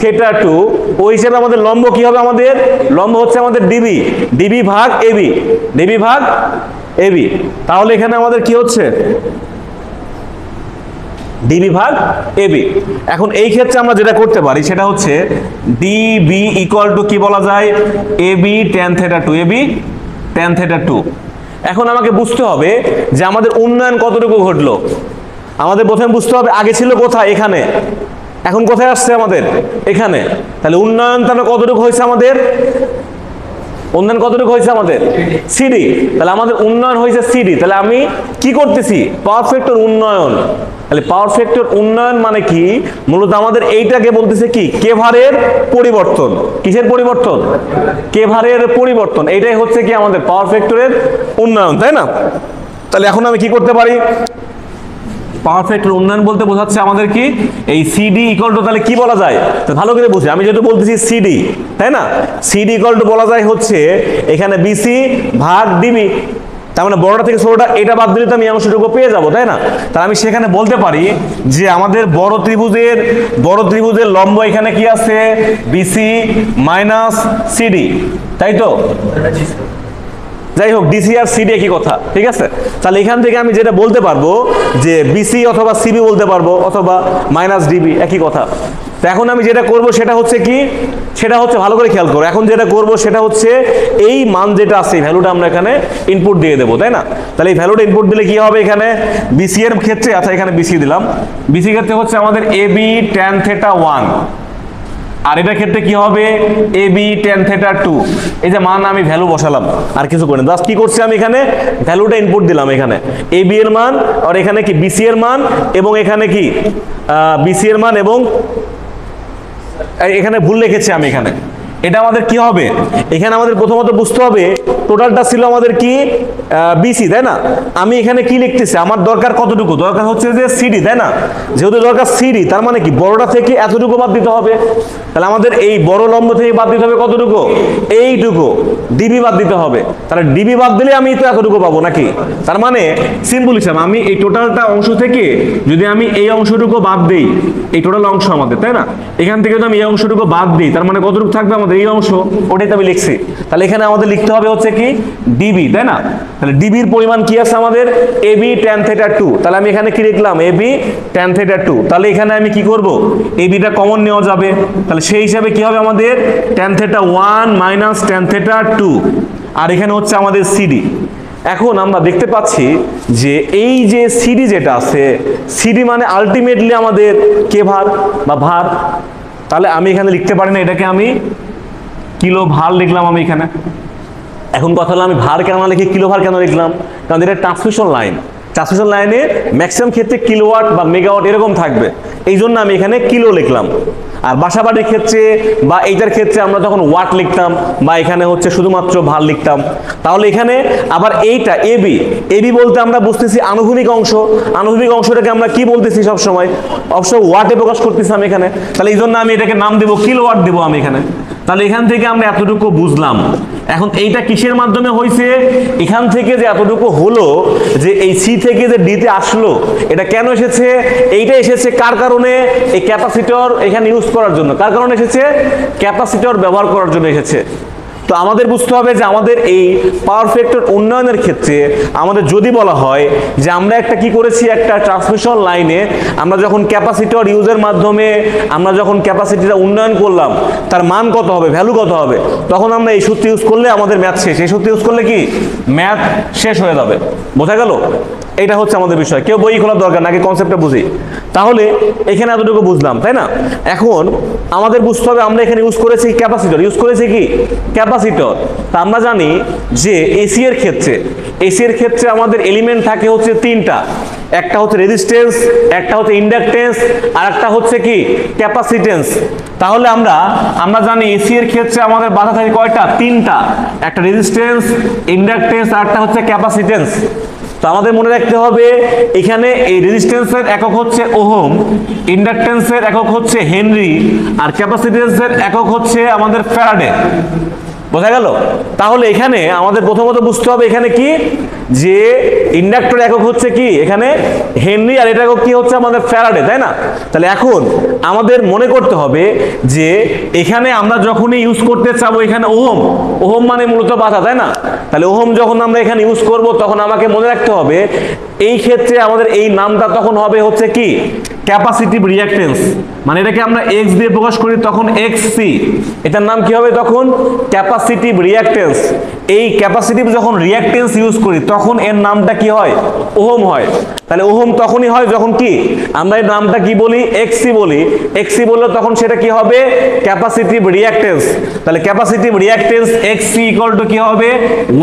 থিটা 2, ওই হিসাবে আমাদের লম্ব কি হবে, আমাদের লম্ব হচ্ছে আমাদের ডিবি, ডিবি ভাগ এবি, ডিবি ভাগ এবি। তাহলে এখানে আমাদের কি হচ্ছে ডিবি ভাগ এবি। এখন এই ক্ষেত্রে আমরা যেটা করতে পারি সেটা হচ্ছে ডিবি ইকুয়াল টু কি বলা যায়, AB tan theta 2, AB tan theta 2। এখন আমাকে বুঝতে হবে যে আমাদের উন্নয়ন কতটুকু ঘটলো। আমাদের প্রথমে বুঝতে হবে আগে ছিল কোথায়, এখানে, এখন কোথায় আসছে আমাদের এখানে। তাহলে উন্নয়ন তাহলে কতটুকু হয়েছে আমাদের, উন্নয়ন কতটুকু হয়েছে আমাদের সিডি, তাহলে আমাদের উন্নয়ন হয়েছে সিডি। তাহলে আমি কি করতেছি, পাওয়ার ফ্যাক্টর উন্নয়ন। তাহলে পাওয়ার ফ্যাক্টর উন্নয়ন মানে কি, মূলত আমাদের এইটাকে বলতেছে কি কেভারের পরিবর্তন। কিসের পরিবর্তন, কেভারের পরিবর্তন। এইটাই হচ্ছে কি আমাদের পাওয়ার ফ্যাক্টরের উন্নয়ন, তাই না? তাহলে এখন আমি কি করতে পারি, পাওয়ার ফ্যাক্টর উন্নয়ন বলতে বোঝাচ্ছে আমাদের কি এই সিডি ইকুয়াল টু, তাহলে কি বলা যায়, তো ভালো করে বুঝি, আমি যেহেতু বলতেছি সিডি, তাই না? সিডি ইকুয়াল টু বলা যায় হচ্ছে এখানে বিসি ভাগ ডিবি। তার মানে বড়টা থেকে ছোটটা এটা বাদ দিলে তো আমি অংশটুকু পেয়ে যাবো, তাই না? তাহলে আমি সেখানে বলতে পারি যে আমাদের বড় ত্রিভুজের লম্ব এখানে কি আছে, বিসি মাইনাস সিডি, তাই তো? যাই হোক, ডিসি আর সিডি একই কথা, ঠিক আছে? তাহলে এখান থেকে আমি যেটা বলতে পারবো যে বিসি অথবা সিবি বলতে পারবো, অথবা মাইনাস ডিবি, একই কথা। তো এখন আমি যেটা করব সেটা হচ্ছে কি, সেটা হচ্ছে ভালো করে খেয়াল করো, এখন যেটা করব সেটা হচ্ছে এই মান যেটা আছে ভ্যালুটা আমরা এখানে ইনপুট দিয়ে দেবো, তাই না? তাহলে এই ভ্যালুটা ইনপুট দিলে কি হবে, এখানে বিসি এর ক্ষেত্রে, আচ্ছা এখানে বিসি দিলাম, বিসি ক্ষেত্রে হচ্ছে আমাদের এবি tan থিটা 1, আর এটার ক্ষেত্রে কি হবে এবি tan থিটা 2। এই যে মান আমি ভ্যালু বসালাম, আর কিছু করি না, জাস্ট কি করছি আমি এখানে ভ্যালুটা ইনপুট দিলাম, এখানে এবি এর মান, আর এখানে কি বিসি এর মান, এবং এখানে কি বিসি এর মান, এবং এখানে ভুল লিখেছি আমি এখানে। এটা আমাদের কি হবে, এখানে আমাদের প্রথমত বুঝতে হবে টোটালটা ছিল আমাদের কি বিসি, তাই না? আমি এখানে কি লিখতেছি, আমার দরকার কতটুকু, দরকার হচ্ছে যে সিডি, তাই না? যেহেতু দরকার সিডি, তার মানে কি বড়টা থেকে এতটুকু বাদ দিতে হবে। তাহলে আমাদের এই বড় লম্ব থেকে বাদ দিতে হবে কতটুকু, এইটুকু, ডিবি বাদ দিতে হবে। তাহলে ডিবি বাদ দিলে আমি তো এতটুকু পাবো নাকি? তার মানে সিম্পল হিসাব, আমি এই টোটালটা অংশ থেকে যদি আমি এই অংশটুকু বাদ দেই, এই টোটাল অংশ আমাদের, তাই না? এখান থেকে যদি আমি এই অংশটুকু বাদ দিই, তার মানে কতটুকু থাকবে আমাদের এই অংশ, ওটাই তো আমি লিখছি। তাহলে এখানে আমাদের লিখতে হবে হচ্ছে কি ডিবি, তাই না? তাহলে ডিবির পরিমাণ কি আছে আমাদের, এবি tan থিটা 2। তাহলে আমি এখানে কি লিখলাম, এবি tan থিটা 2। তাহলে এখানে আমি কি করব, এবিটা কমন নেওয়া যাবে, তাহলে সেই হিসাবে কি হবে আমাদের tan theta 1 minus tan theta 2, আর এখানে হচ্ছে আমাদের সিডি। এখন আমরা দেখতে পাচ্ছি যে এই যে সিডি যেটা আছে, সিডি মানে আলটিমেটলি আমাদের কেভার বা ভার। তাহলে আমি এখানে লিখতে পারি না, এটাকে আমি কিলো ভার লিখলাম আমি এখানে। এখন কথা হলো আমি ভার কেন লিখি, কিলো ভার কেন লিখলাম, কারণ এটা ট্রান্সমিশন লাইন, ট্রান্সমিশন লাইনে ম্যাক্সিমাম ক্ষেত্রে কিলোওয়াট বা মেগাওয়াট এরকম থাকবে, এই জন্য আমি এখানে কিলো লিখলাম। আর বাসাবাড়ির ক্ষেত্রে বা এইটার ক্ষেত্রে আমরা যখন ওয়াট লিখতাম, বা এখানে হচ্ছে শুধুমাত্র ভার লিখতাম। তাহলে এখানে আবার এইটা এবি, এবি বলতে আমরা বুঝতেছি আনুভূমিক অংশ, আনুভূমিক অংশটাকে আমরা কি বলতেছি সবসময়, অবশ্যই ওয়াটে প্রকাশ করতেছি আমি এখানে। তাহলে এই জন্য আমি এটাকে নাম দেবো কিলোওয়াট দেবো আমি এখানে। তাহলে এখান থেকে আমরা এতটুকু বুঝলাম। এখন এইটা কিসের মাধ্যমে হয়েছে, এখান থেকে যে এতটুকু হলো, যে এই সি থেকে যে ডিতে আসলো, এটা কেন এসেছে, এইটা এসেছে কার কারণে, এই ক্যাপাসিটর এখানে ইউজ করার জন্য। কার কারণে এসেছে, ক্যাপাসিটর ব্যবহার করার জন্য এসেছে। তো আমাদের বুঝতে হবে যে আমাদের এই পাওয়ার ফ্যাক্টর উন্নয়নের ক্ষেত্রে আমাদের যদি বলা হয় যে আমরা একটা কি করেছি, একটা ট্রান্সমিশন লাইনে আমরা যখন ক্যাপাসিটর ইউজের মাধ্যমে আমরা যখন ক্যাপাসিটিটা উন্নয়ন করলাম, তার মান কত হবে, ভ্যালু কত হবে, তখন আমরা এই সূত্র ইউজ করলে আমাদের ম্যাথ শেষ। এই সূত্র ইউজ করলে কি ম্যাথ শেষ হয়ে যাবে। বোঝা গেল? এটা হচ্ছে আমাদের বিষয়। কেউ বই খোলার দরকার নাকি, কনসেপ্টটা বুঝি। তাহলে এখানে এতটুকু বুঝলাম, তাই না? এখন আমাদের বুঝতে হবে আমরা এখানে ইউজ করেছি ক্যাপাসিটর, ইউজ করেছি কি ক্যাপাসিটর। তা আমরা জানি যে এসি এর ক্ষেত্রে আমাদের এলিমেন্ট থাকে হচ্ছে তিনটা, একটা হচ্ছে রেজিস্ট্যান্স, একটা হচ্ছে ইন্ডাকটেন্স, আর একটা হচ্ছে কি ক্যাপাসিটেন্স। তাহলে আমরা জানি এসি এর ক্ষেত্রে আমাদের বাধা থাকে কয়টা, তিনটা, একটা রেজিস্ট্যান্স, ইন্ডাকটেন্স, আর একটা হচ্ছে ক্যাপাসিটেন্স। তো আমাদের মনে রাখতে হবে এখানে এই রেজিস্ট্যান্সের একক হচ্ছে ওহম, ইন্ডাকটেন্সের একক হচ্ছে হেনরি, আর ক্যাপাসিটেন্সের একক হচ্ছে আমাদের ফ্যারাডে। বোঝা গেল? তাহলে এখানে আমাদের প্রথমত বুঝতে হবে এখানে কি, যে ইন্ডাক্টর একক হচ্ছে কি এখানে হেনরি, আর এটা একক কি হচ্ছে আমাদের ফ্যারাডে, তাই না? তাহলে এখন আমাদের মনে করতে হবে যে এখানে আমরা যখনই ইউজ করতে চাবো এখানে ওহম মানে মূলত বাধা, তাই না? তাহলে ওহম যখন আমরা এখানে ইউজ করব তখন আমাকে মনে রাখতে হবে এই ক্ষেত্রে আমাদের এই নামটা তখন হবে হচ্ছে কি ক্যাপাসিটিভ রিঅ্যাকট্যান্স। মানে এটাকে আমরা এক্স দিয়ে প্রকাশ করি তখন এক্সসি, এটার নাম কি হবে তখন ক্যাপাসিটিভ রিঅ্যাকট্যান্স। এই ক্যাপাসিটিভ যখন রিঅ্যাকট্যান্স ইউজ করি তখন এর নামটা কি হয়, ওহম হয়। তাহলে ওহম তখনই হয় যখন কি আমরা এর নামটা কি বলি, এক্সসি বলি। এক্সসি বললে তখন সেটা কি হবে ক্যাপাসিটিভ রিঅ্যাকট্যান্স। তাহলে capacitive reactance XC equal to কি হবে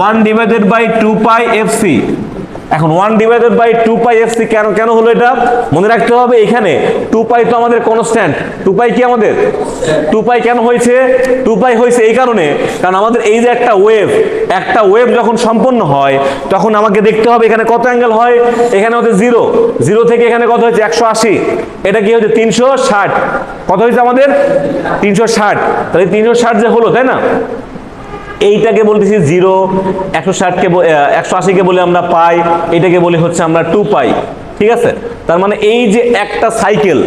1/2 পাই এফসি। এখন 1/2 পাই এফসি কেন হলো এটা মনে রাখতে হবে। এখানে 2 পাই তো আমাদের কনস্ট্যান্ট, 2 পাই কি আমাদের 2 পাই কেন হয়েছে, 2 পাই হয়েছে এই কারণে কারণ আমাদের এই যে একটা ওয়েভ যখন সম্পন্ন হয় তখন আমাকে দেখতে হবে এখানে কত অ্যাঙ্গেল হয়, এখানে হচ্ছে 0 থেকে এখানে কত হচ্ছে 180, এটা কি হচ্ছে 360, কত হয়েছে আমাদের 360। তাহলে 360 যে হলো, তাই না? এইটাকে বলতেছি 0, 180কে বলে আমরা পাই, এটাকে বলি হচ্ছে আমরা 2 পাই। ঠিক আছে? তার মানে এই যে একটা সাইকেল,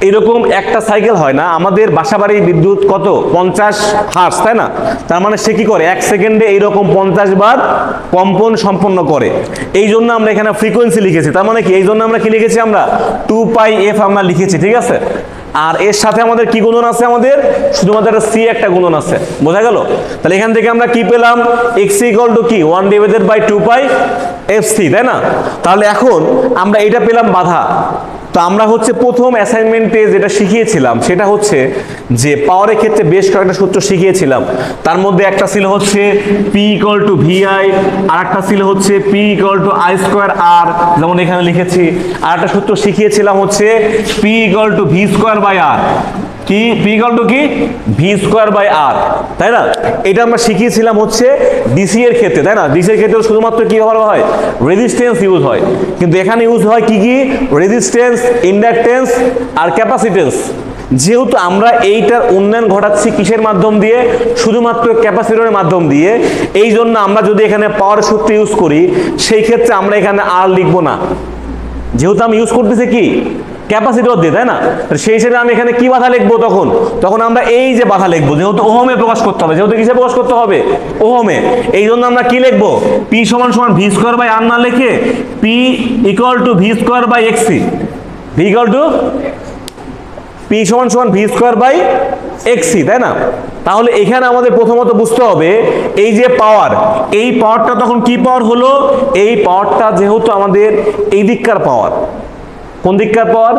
এরকম একটা সাইকেল হয় না আমাদের বাসাবাড়ি বিদ্যুৎ কত 50 হার্টজ, তাই না? তার মানে সে কি করে 1 সেকেন্ডে এইরকম 50 বার কম্পন সম্পন্ন করে। এই জন্য আমরা এখানে ফ্রিকোয়েন্সি লিখেছি। তার মানে কি এই জন্য আমরা কি লিখেছি, আমরা 2 পাই এফ আমরা লিখেছি। ঠিক আছে? আর এর সাথে আমাদের কি গুণন আছে, আমাদের শুধুমাত্র একটা সি একটা গুণন আছে। বোঝা গেল? তাহলে এখান থেকে আমরা কি পেলাম, এক্স ইকুয়াল টু কি 1/2 পাই এফ সি, তাই না? তাহলে এখন আমরা এটা পেলাম বাধা। তো আমরা হচ্ছে প্রথম অ্যাসাইনমেন্টে যেটা শিখিয়েছিলাম সেটা হচ্ছে যে পাওয়ারের ক্ষেত্রে বেশ কয়েকটা সূত্র শিখিয়েছিলাম। তার মধ্যে একটা ছিল হচ্ছে পি ইকুয়াল টু ভিআই, আর একটা ছিল হচ্ছে P equal to I square R, যেমন এখানে লিখেছি। আর একটা সূত্র শিখিয়েছিলাম হচ্ছে P equal to V square by R, কি পি ইকুয়াল টু কি ভি স্কোয়ার বাই আর, তাই না? এটা আমরা শিখিয়েছিলাম হচ্ছে ডিসি এর ক্ষেত্রে, তাই না? ডিসি এর ক্ষেত্রে শুধুমাত্র কি ব্যবহার হয়, রেজিস্ট্যান্স ইউজ হয়, কিন্তু এখানে ইউজ হয় কি রেজিস্ট্যান্স, ইন্ডাকটেন্স আর ক্যাপাসিটেন্স। যেহেতু আমরা এইটার উন্নয়ন ঘটাচ্ছি কিসের মাধ্যম দিয়ে, শুধুমাত্র ক্যাপাসিটরের মাধ্যম দিয়ে, এই জন্য আমরা যদি এখানে পাওয়ার সূত্র ইউজ করি সেই ক্ষেত্রে আমরা এখানে আর লিখবো না, যেহেতু আমি ইউজ করতেছি কি ক্যাপাসিটর দিয়ে, তাই না? সেই হিসেবে আমি এখানে কি বাধা লিখবো, তখন আমরা এই যে বাধা লিখবো, যেহেতু ওহমে প্রকাশ করতে হবে, যেহেতু কিসে প্রকাশ করতে হবে, ওহমে। এই জন্য আমরা কি লিখবো, পি সমান ভি স্কোয়ার বাই আর না লিখে P equal to V square by X, V equal to P সমান ভি স্কোয়ার বাই এক্সি, তাই না? তাহলে এখানে আমাদের প্রথমত বুঝতে হবে এই যে পাওয়ার, এই পাওয়ারটা তখন কি পাওয়ার হলো, এই পাওয়ারটা যেহেতু আমাদের এই দিককার পাওয়ার, কোন দিককার পাওয়ার,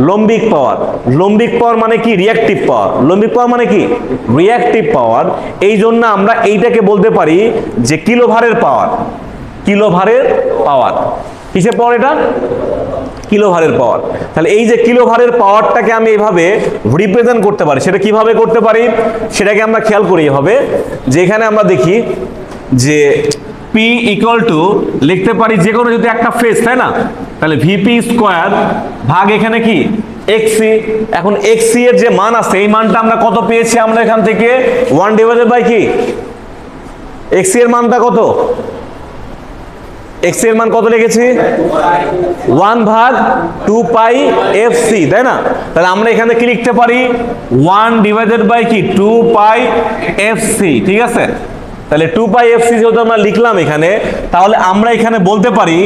লম্বিক পাওয়ার। লম্বিক পাওয়ার মানে কি রিঅ্যাকটিভ পাওয়ার, লম্বিক পাওয়ার মানে কি রিঅ্যাকটিভ পাওয়ার। এই জন্য আমরা এইটাকে বলতে পারি যে কিলোভারের পাওয়ার, কিলোভারের পাওয়ার। কিসের পাওয়ার এটা, কিলোভারের পাওয়ার। তাহলে এই যে কিলোভারের পাওয়ারটাকে আমি এইভাবে রিপ্রেজেন্ট করতে পারি, সেটা কিভাবে করতে পারি সেটাকে আমরা খেয়াল করি এভাবে, যে এখানে আমরা দেখি যে পি ইকুয়াল টু লিখতে পারি যে কোনো যদি একটা ফেজ, তাই না? তাহলে ভিপি স্কোয়ার ভাগ এখানে কি এক্সি। এখন এক্সি এর যে মান আছে এই মানটা আমরা কত পেয়েছি, আমরা এখান থেকে 1/2 কি এক্সি এর মানটা কত, এক্স এর মান কত লিখেছি 1 ভাগ 2 পাই এফ সি, তাই না? তাহলে আমরা এখানে কি লিখতে পারি 1 ডিভাইডেড বাই কি 2 পাই এফ সি, ঠিক আছে? তাহলে 2 পাই এফ সি যেহেতু আমরা লিখলাম এখানে, তাহলে আমরা এখানে বলতে পারি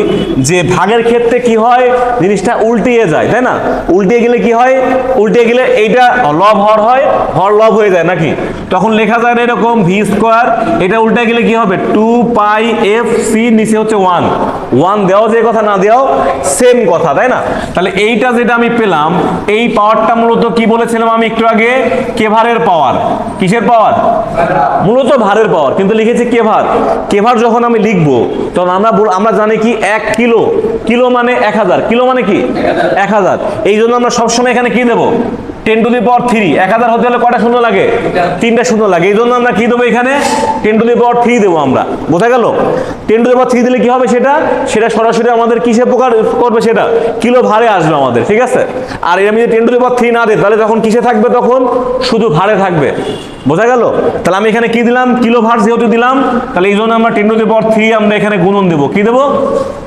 যে ভাগের ক্ষেত্রে কি হয় জিনিসটা উল্টিয়ে যায়, তাই না? উল্টিয়ে গেলে কি হয়, উল্টিয়ে গেলে এইটা লব হর হয়, হর লব হয়ে যায় নাকি? তখন লেখা যায় না এরকম ভি স্কোয়ার, এটা উল্টে গেলে কি হবে 2 পাই এফ সি, নিচে হচ্ছে 1 দেওয়া যে কথা না দেওয়াও সেম কথা, তাই না? তাহলে এইটা যেটা আমি পেলাম, এই পাওয়ারটা মূলত কি বলেছিলাম আমি একটু আগে, কেভারের পাওয়ার। কিসের পাওয়ার? মূলত ভারের পাওয়ার, কিন্তু লিখেছি কেভার। কেভার যখন আমি লিখবো তখন আমরা জানি কি 1 কিলো, কিলো মানে 1000, কিলো মানে কি 1000। এই জন্য আমরা সবসময় এখানে কি দেবো 10 টু দি পাওয়ার 3। 1000 হতে হলে কটা শূন্য লাগে? 3টা শূন্য লাগে। এই জন্য আমরা কি দেবো এখানে 10 টু দি পাওয়ার 3 দেবো আমরা। বোঝা গেল? 10 টু দি পাওয়ার 3 দিলে কি হবে, সেটা সরাসরি আমাদের কিসে প্রকার করবে, সেটা কিলো ভারে আসবে আমাদের, ঠিক আছে? আর আমি যদি 10 টু দি পাওয়ার 3 না দিই তাহলে তখন কিসে থাকবে, তখন শুধু ভারে থাকবে। বোঝা গেল? তাহলে আমি এখানে কি দিলাম, কিলো ভার যেহেতু দিলাম, তাহলে এই জন্য আমরা 10 টু দি পাওয়ার 3 আমরা এখানে গুণন দেবো। কি দেবো?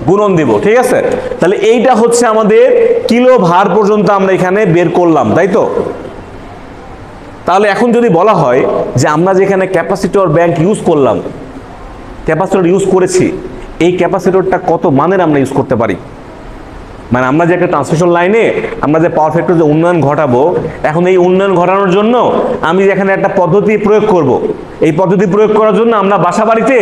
গুণন দেবো, ঠিক আছে? তাহলে এইটা হচ্ছে আমাদের কিলো ভার পর্যন্ত আমরা এখানে বের করলাম, তাই তো? তাহলে এখন যদি বলা হয় যে আমরা যেখানে ক্যাপাসিটর ব্যাংক ইউজ করলাম, ক্যাপাসিটর ইউজ করেছি, এই ক্যাপাসিটরটা কত মানের আমরা ইউজ করতে পারি, মানে আমরা যে একটা ট্রান্সমিশন লাইনে আমরা যে পাওয়ার ফ্যাক্টর যে উন্নয়ন ঘটাবো, এখন এই উন্নয়ন ঘটানোর জন্য আমি এখানে একটা পদ্ধতি প্রয়োগ করব। এই পদ্ধতি প্রয়োগ করার জন্য আমরা বাসাবাড়িতে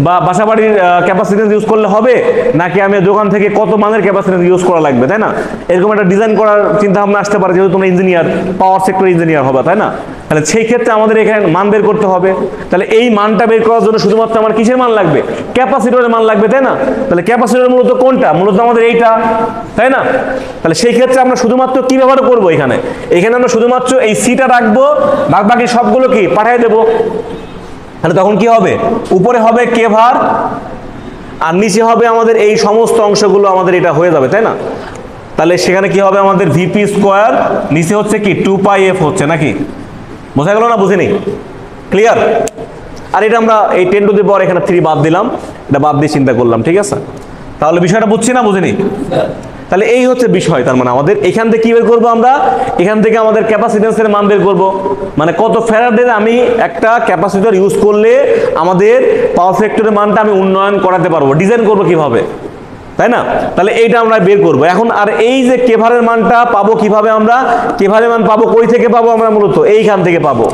বা বাসাবাড়ির ক্যাপাসিটেন্স ইউজ করলে হবে, নাকি আমি দোকান থেকে কত মানের ক্যাপাসিটেন্স ইউজ করা লাগবে, তাই না? এরকম একটা ডিজাইন করার চিন্তা ভাবনা আসতে পারে, যেহেতু তোমরা ইঞ্জিনিয়ার, পাওয়ার সেক্টর ইঞ্জিনিয়ার হবে, তাই না? তাহলে সেই ক্ষেত্রে আমাদের এখানে মান বের করতে হবে। তাহলে এই মানটা বের করার জন্য শুধুমাত্র আমার কিসের মান লাগবে, ক্যাপাসিটরের মান লাগবে, তাই না? তাহলে ক্যাপাসিটর মূলত কোনটা, মূলত আমাদের এইটা, তাই না? তাহলে সেই ক্ষেত্রে আমরা শুধুমাত্র কি ব্যবহার করব, এখানে আমরা শুধুমাত্র এই সিটা রাখবো, বাকি সবগুলো কি পাঠিয়ে দেবো। তাহলে তখন কি হবে, উপরে হবে কে ভার আর নিচে হবে আমাদের এই সমস্ত অংশগুলো আমাদের এটা হয়ে যাবে, তাই না? তাহলে সেখানে কি হবে আমাদের ভিপি স্কোয়ার, নিচে হচ্ছে কি 2 পাই এফ হচ্ছে, নাকি? বোঝা গেল না? বুঝিনি? ক্লিয়ার? আর এটা আমরা এই 10 টু দি পাওয়ার এখানে 3 বাদ দিলাম, এটা বাদ দিয়ে চিন্তা করলাম, ঠিক আছে? তাহলে বিষয়টা বুঝছি না, বুঝিনি? তাহলে এই হচ্ছে বিষয়। তার মানে আমাদের এখান থেকে কি বের করবো, আমরা এখান থেকে আমাদের ক্যাপাসিটেন্সের মান বের করবো, মানে কত ফ্যারাডের আমি একটা ক্যাপাসিটর ইউজ করলে আমাদের পাওয়ার ফ্যাক্টরের মানটা আমি উন্নয়ন করাতে পারবো, ডিজাইন করবো কিভাবে, তাই না? তাহলে এইটা আমরা বের করবো এখন। আর এই যে কেভারের মানটা পাবো কিভাবে, আমরা কেভারের মান পাবো কই থেকে পাবো, আমরা মূলত এইখান থেকে পাবো।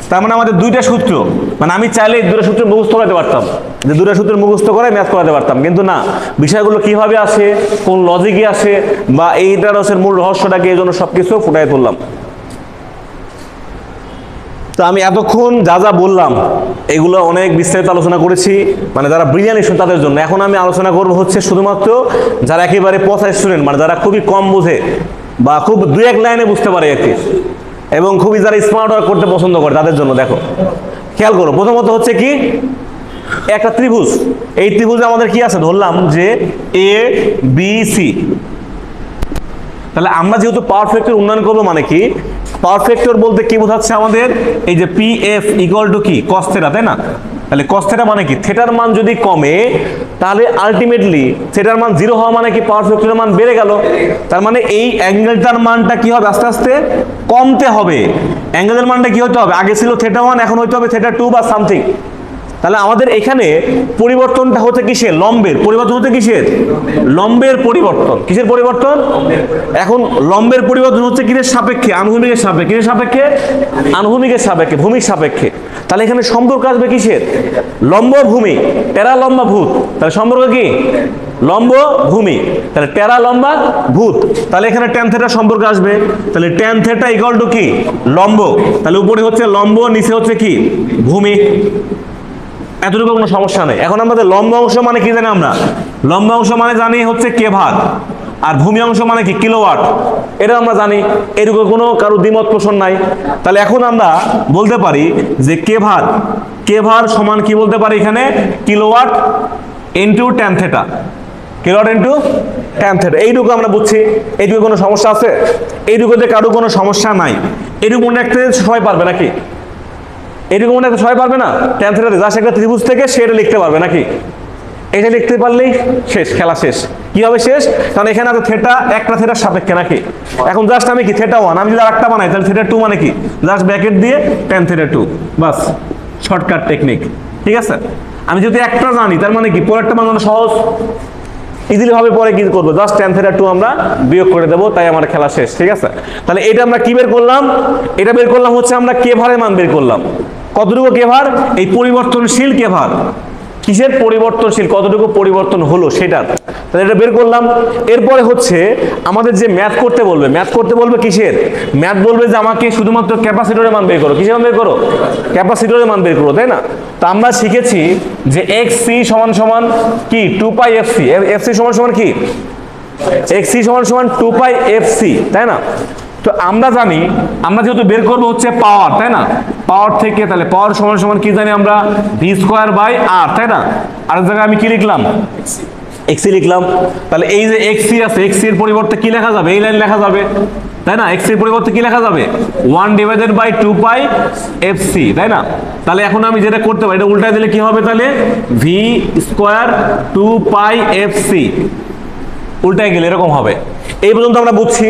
তার মানে আমাদের দুইটা সূত্র, মানে আমি চাইলে দুটো সূত্র মুখস্থ করাতে পারতাম, যে দুটো সূত্র মুখস্থ করে ম্যাথ করাতে পারতাম, কিন্তু না, বিষয়গুলো কিভাবে আসে, কোন লজিকে আসে, বা এইটার হচ্ছে মূল রহস্যটাকে, এই জন্য সবকিছু ফুটাই তুললাম। তো আমি এতক্ষণ যা যা বললাম এগুলো অনেক বিস্তারিত আলোচনা করেছি, মানে যারা ব্রিলিয়ান্ট স্টুডেন্ট তাদের জন্য। এখন আমি আলোচনা করবো হচ্ছে শুধুমাত্র যারা একেবারে পচা স্টুডেন্ট, মানে যারা খুবই কম বোঝে বা খুব 2-1 লাইনে বুঝতে পারে আর কি, এবং খুবই যারা স্মার্ট ওয়ার্ক করতে পছন্দ করে তাদের জন্য। দেখো, খেয়াল করো, প্রথমত হচ্ছে কি একটা ত্রিভুজ, এই ত্রিভুজে আমাদের কি আছে, ধরলাম যে এ বি সি। তাহলে আমরা যেহেতু পাওয়ার ফ্যাক্টর উন্নয়ন করবো, মানে কি পাওয়ার ফ্যাক্টর বলতে কি বোঝাচ্ছে আমাদের, এই যে পি এফ ইকুয়াল টু কি কস থিটা, তাই না? তাহলে কস থিটা মানে কি, থিটার মান যদি কমে তাহলে আলটিমেটলি থিটার মান 0 হওয়া মানে কি পাওয়ার ফ্যাক্টরের মান বেড়ে গেল। তার মানে এই অ্যাঙ্গেলটার মানটা কি হবে, আস্তে আস্তে কমতে হবে। অ্যাঙ্গেলের মানটা কি হতে হবে, আগে ছিল থিটা 1, এখন হইতে হবে থিটা 2 বা সামথিং। তাহলে আমাদের এখানে পরিবর্তনটা হতে কিসের, লম্বের পরিবর্তন হতে কিসের, লম্বের পরিবর্তন। কিসের পরিবর্তন? এখন লম্বের পরিবর্তন হচ্ছে কিসের সাপেক্ষে, আনুভূমিকের সাপেক্ষে। কিসের সাপেক্ষে? আনুভূমিকের সাপেক্ষে, ভূমির সাপেক্ষে। তাহলে এখানে সম্পর্ক আসবে কিসের, লম্ব ভূমি, টেরা লম্বা ভূত। তাহলে সম্পর্ক কি, লম্ব ভূমি, তাহলে টেরা লম্বা ভূত। তাহলে এখানে ট্যান থিটা সম্পর্ক আসবে, তাহলে ট্যান থিটা ইকুয়াল টু কি, লম্ব। তাহলে উপরে হচ্ছে লম্ব, নিচে হচ্ছে কি ভূমি। এতটুকু কোনো সমস্যা নেই। এখন আমাদের লম্ব অংশ মানে কি জানি, আমরা লম্ব অংশ মানে জানি হচ্ছে কে ভাগ, আর ভূমি অংশ মানে কি কিলোওয়াট, এটা আমরা জানি, এরকম কোনো কারো দ্বিমত পোষণ নাই। তাহলে এখন আমরা বলতে পারি যে কে ভার সমান কি বলতে পারি এখানে, kilowatt into tan theta, kilowatt into tan theta. এইটুকু আমরা বুঝছি, এইটুকু কোনো সমস্যা আছে, এইটুকুতে কারো কোনো সমস্যা নাই। এইটুকু মনে রাখতে সবাই পারবে নাকি, এইটুকু মনে রাখতে সবাই পারবে না, ট্যান থিটা জাস্ট একটা ত্রিভুজ থেকে সেটা লিখতে পারবে নাকি, এটা লিখতে পারলেই শেষ, খেলা শেষ। কি হবে শেষ? কারণ এখানে আছে থিটা, একটা থিটার সাপেক্ষে নাকি। এখন জাস্ট আমি কি থিটা 1, আমি যদি আরেকটা বানাই তাহলে থিটা 2 মানে কি, জাস্ট ব্র্যাকেট দিয়ে tan থিটা 2, বাস শর্টকাট টেকনিক। ঠিক আছে, আমি যদি একটা জানি তার মানে কি পরেরটা বানানো সহজ, ইজিলি ভাবে পরে কি করবো, জাস্ট tan থিটা 2 আমরা বিয়োগ করে দেবো, তাই আমার খেলা শেষ। ঠিক আছে, তাহলে এটা আমরা কি বের করলাম, এটা বের করলাম হচ্ছে আমরা কে ভারের মান বের করলাম। কতটুকু কে ভার? এই পরিবর্তনশীল কে ভার। কিসের পরিবর্তনশীল, কতটুকু পরিবর্তন হলো সেটার, তাহলে এটা বের করলাম। এরপরে হচ্ছে আমাদের যে ম্যাথ করতে বলবে, ম্যাথ করতে বলবে কিসের, ম্যাথ বলবে যে আমাকে শুধুমাত্র ক্যাপাসিটরের মান বের করো। কিসের মান বের করো? ক্যাপাসিটরের মান বের করো, তাই না? তো আমরা শিখেছি যে xc সমান সমান কি 2 পাই fc, fc সমান সমান কি xc সমান সমান 2 পাই fc, তাই না? তো আমরা জানি, আমরা যেহেতু বের করবো হচ্ছে পাওয়ার, তাই না? পাওয়ার থেকে তাহলে পাওয়ার সমান সমান কি জানি আমরা ভি স্কোয়ার বাই আর, তাই না? আর জায়গায় আমি কি লিখলাম, এক্সি লিখলাম। তাহলে এই যে এক্সি আছে, এক্সি এর পরিবর্তে কি লেখা যাবে, এই লাইন লেখা যাবে, তাই না? এক্সি এর পরিবর্তে কি লেখা যাবে 1 ডিভাইডেড বাই 2 পাই এফসি, তাই না? তাহলে এখন আমি যেটা করতে পারি, এটা উল্টায় দিলে কি হবে, তাহলে ভি স্কোয়ার 2 পাই এফসি, উল্টায় গেলে এরকম হবে। এই পর্যন্ত আমরা বুঝছি।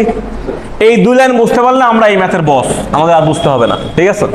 এই দুই লাইন বুঝতে পারলে আমরা এই ম্যাথের বস, আমাদের আর বুঝতে হবে না। ঠিক আছে।